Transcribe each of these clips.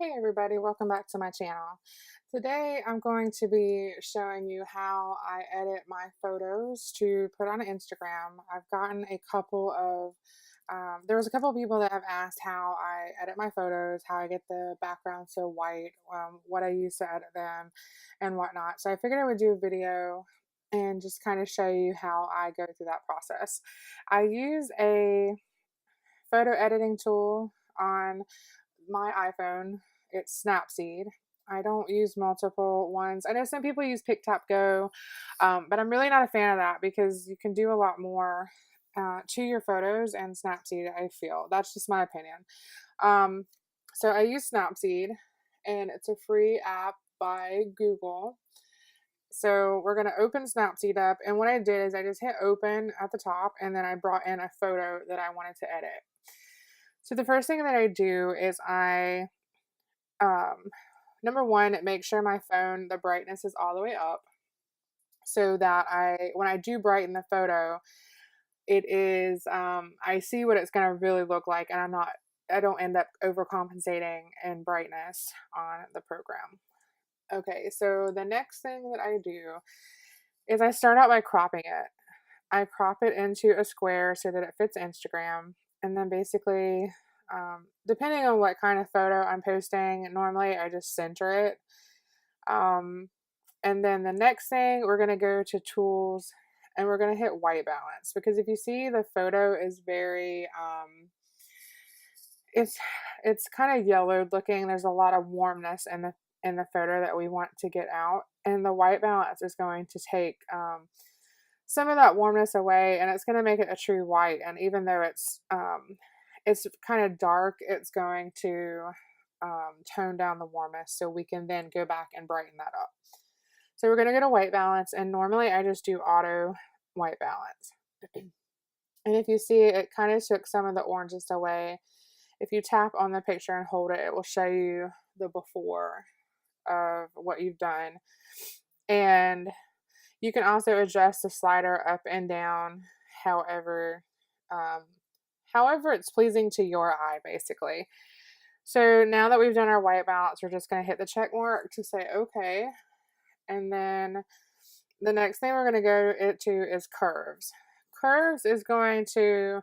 Hey everybody, welcome back to my channel. Today I'm going to be showing you how I edit my photos to put on Instagram. I've gotten a couple of, there was a couple of people that have asked how I edit my photos, how I get the background so white, what I use to edit them and whatnot. So I figured I would do a video and just kind of show you how I go through that process. I use a photo editing tool on my iPhone. It's Snapseed. I don't use multiple ones. I know some people use PicTapGo, but I'm really not a fan of that because you can do a lot more to your photos and Snapseed, I feel. That's just my opinion. Um, so I use Snapseed, and it's a free app by Google. So we're going to open Snapseed up, and what I did is I just hit open at the top, and then I brought in a photo that I wanted to edit. So the first thing that I do is um, number one, make sure my phone, the brightness is all the way up so that when I do brighten the photo, it is, I see what it's going to really look like, and I don't end up overcompensating in brightness on the program. Okay, so the next thing that I do is I start out by cropping it. I crop it into a square so that it fits Instagram. And then basically, depending on what kind of photo I'm posting, normally I just center it. And then the next thing, we're going to go to tools and we're going to hit white balance, because if you see, the photo is very, it's kind of yellowed looking. There's a lot of warmness in the photo that we want to get out, and the white balance is going to take some of that warmness away, and it's going to make it a true white. And even though it's kind of dark, it's going to tone down the warmth so we can then go back and brighten that up. So we're going to go to white balance, and normally I just do auto white balance. And if you see, it kind of took some of the oranges away. If you tap on the picture and hold it, it will show you the before of what you've done. And you can also adjust the slider up and down however it's pleasing to your eye, basically. So now that we've done our white balance, we're just going to hit the check mark to say okay. And then the next thing we're going to go to is curves. Curves is going to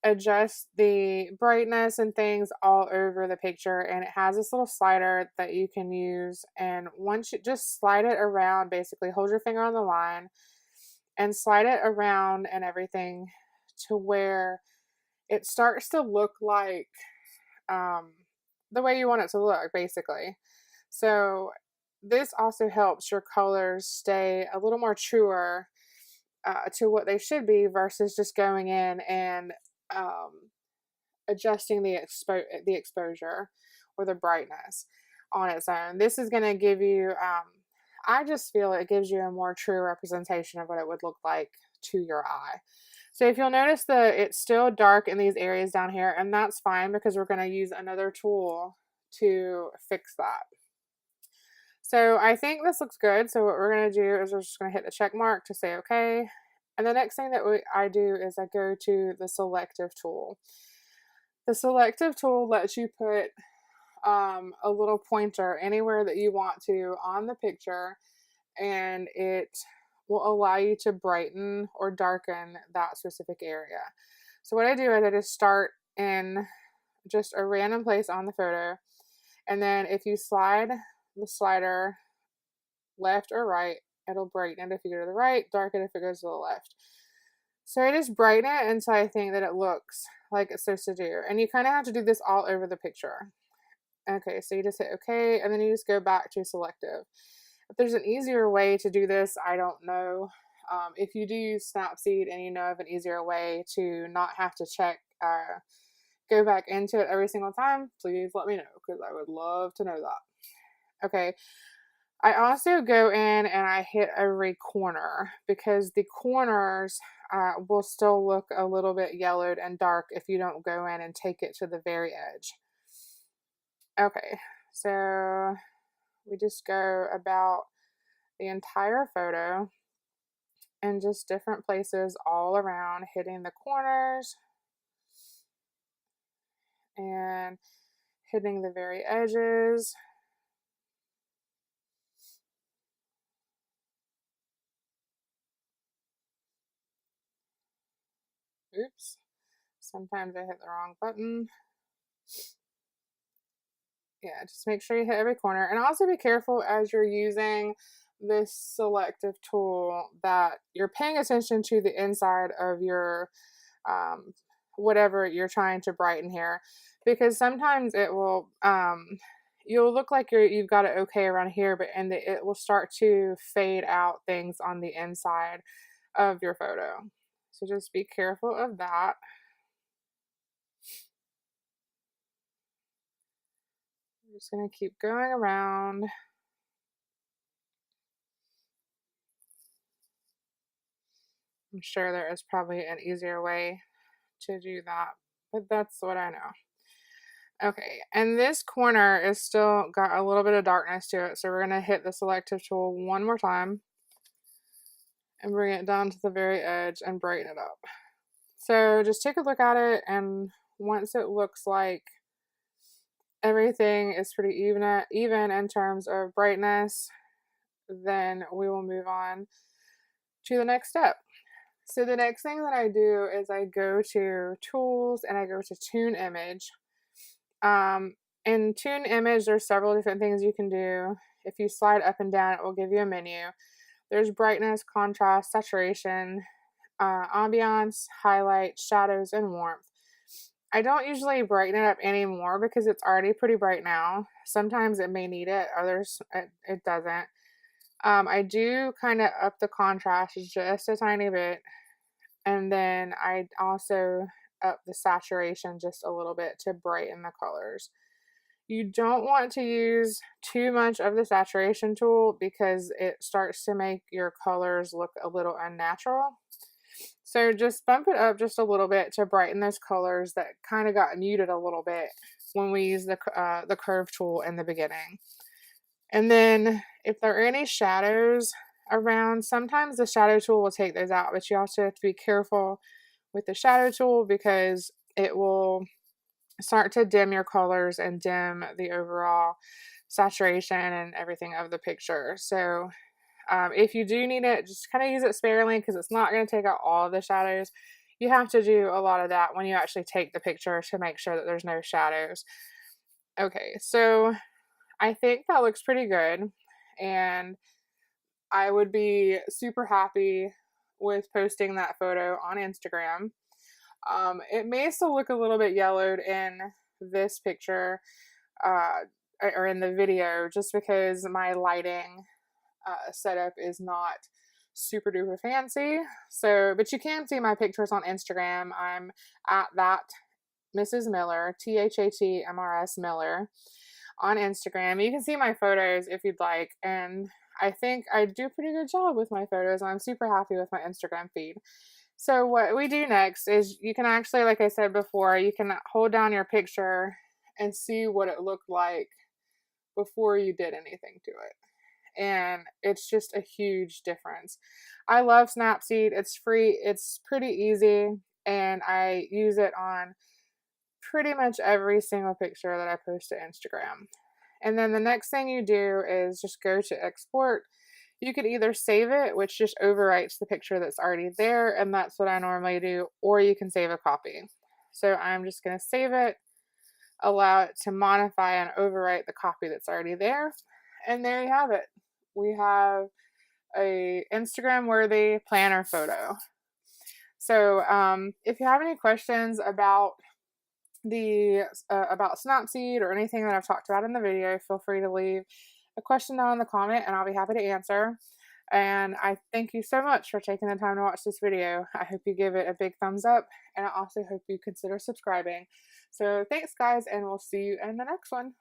adjust the brightness and things all over the picture, and it has this little slider that you can use. And once you just slide it around, basically hold your finger on the line and slide it around and everything to where it starts to look like the way you want it to look, basically. So this also helps your colors stay a little more truer to what they should be, versus just going in and adjusting the exposure or the brightness on its own. This is going to give you, I just feel it gives you a more true representation of what it would look like to your eye. So if you'll notice that it's still dark in these areas down here, and that's fine because we're going to use another tool to fix that. So I think this looks good. So what we're going to do is we're just going to hit the check mark to say okay. And the next thing that I do is I go to the selective tool. The selective tool lets you put a little pointer anywhere that you want to on the picture, and it will allow you to brighten or darken that specific area. So what I do is I just start in just a random place on the photo, and then if you slide the slider left or right, it'll brighten it if you go to the right, darken it if it goes to the left. So I just brighten it until I think that it looks like it's supposed to do. And you kind of have to do this all over the picture. Okay, so you just hit okay, and then you just go back to selective. If there's an easier way to do this, I don't know. If you do use Snapseed and you know of an easier way to not have to go back into it every single time, please let me know, because I would love to know that. Okay, I also go in and I hit every corner, because the corners will still look a little bit yellowed and dark if you don't go in and take it to the very edge. Okay, so we just go about the entire photo and just different places all around, hitting the corners and hitting the very edges. Oops, sometimes I hit the wrong button. Yeah, just make sure you hit every corner, and also be careful as you're using this selective tool that you're paying attention to the inside of your um, whatever you're trying to brighten here, because sometimes it will you'll look like you've got it okay around here, but it will start to fade out things on the inside of your photo. So just be careful of that. I'm just going to keep going around. I'm sure there is probably an easier way to do that, but that's what I know. Okay, and this corner is still got a little bit of darkness to it, so we're going to hit the selective tool one more time and bring it down to the very edge and brighten it up. So just take a look at it, and once it looks like everything is pretty even in terms of brightness, then we will move on to the next step. So the next thing that I do is I go to tools and I go to tune image. In tune image, there's several different things you can do. If you slide up and down, it will give you a menu. There's brightness, contrast, saturation, ambiance, highlight, shadows, and warmth. I don't usually brighten it up anymore because it's already pretty bright now. Sometimes it may need it, others it doesn't. I do kind of up the contrast just a tiny bit, and then I also up the saturation just a little bit to brighten the colors. You don't want to use too much of the saturation tool because it starts to make your colors look a little unnatural. So just bump it up just a little bit to brighten those colors that kind of got muted a little bit when we use the curve tool in the beginning. And then if there are any shadows around, sometimes the shadow tool will take those out, but you also have to be careful with the shadow tool because it will start to dim your colors and dim the overall saturation and everything of the picture. So if you do need it, just kind of use it sparingly because it's not going to take out all of the shadows. You have to do a lot of that when you actually take the picture to make sure that there's no shadows. Okay, so I think that looks pretty good, and I would be super happy with posting that photo on Instagram. It may still look a little bit yellowed in this picture or in the video just because my lighting setup is not super duper fancy. So, but you can see my pictures on Instagram. I'm at that Mrs. Miller, THATMRS Miller on Instagram. You can see my photos if you'd like, and I think I do a pretty good job with my photos, and I'm super happy with my Instagram feed. So what we do next is you can actually, like I said before, you can hold down your picture and see what it looked like before you did anything to it. And it's just a huge difference. I love Snapseed. It's free. It's pretty easy, and I use it on pretty much every single picture that I post to Instagram. And then the next thing you do is just go to export. You could either save it, which just overwrites the picture that's already there, and that's what I normally do, or you can save a copy. So I'm just going to save it, allow it to modify and overwrite the copy that's already there, and there you have it. We have a Instagram worthy planner photo. So if you have any questions about about Snapseed or anything that I've talked about in the video, feel free to leave a question down in the comment and I'll be happy to answer. And I thank you so much for taking the time to watch this video. I hope you give it a big thumbs up, and I also hope you consider subscribing. So thanks guys, and we'll see you in the next one.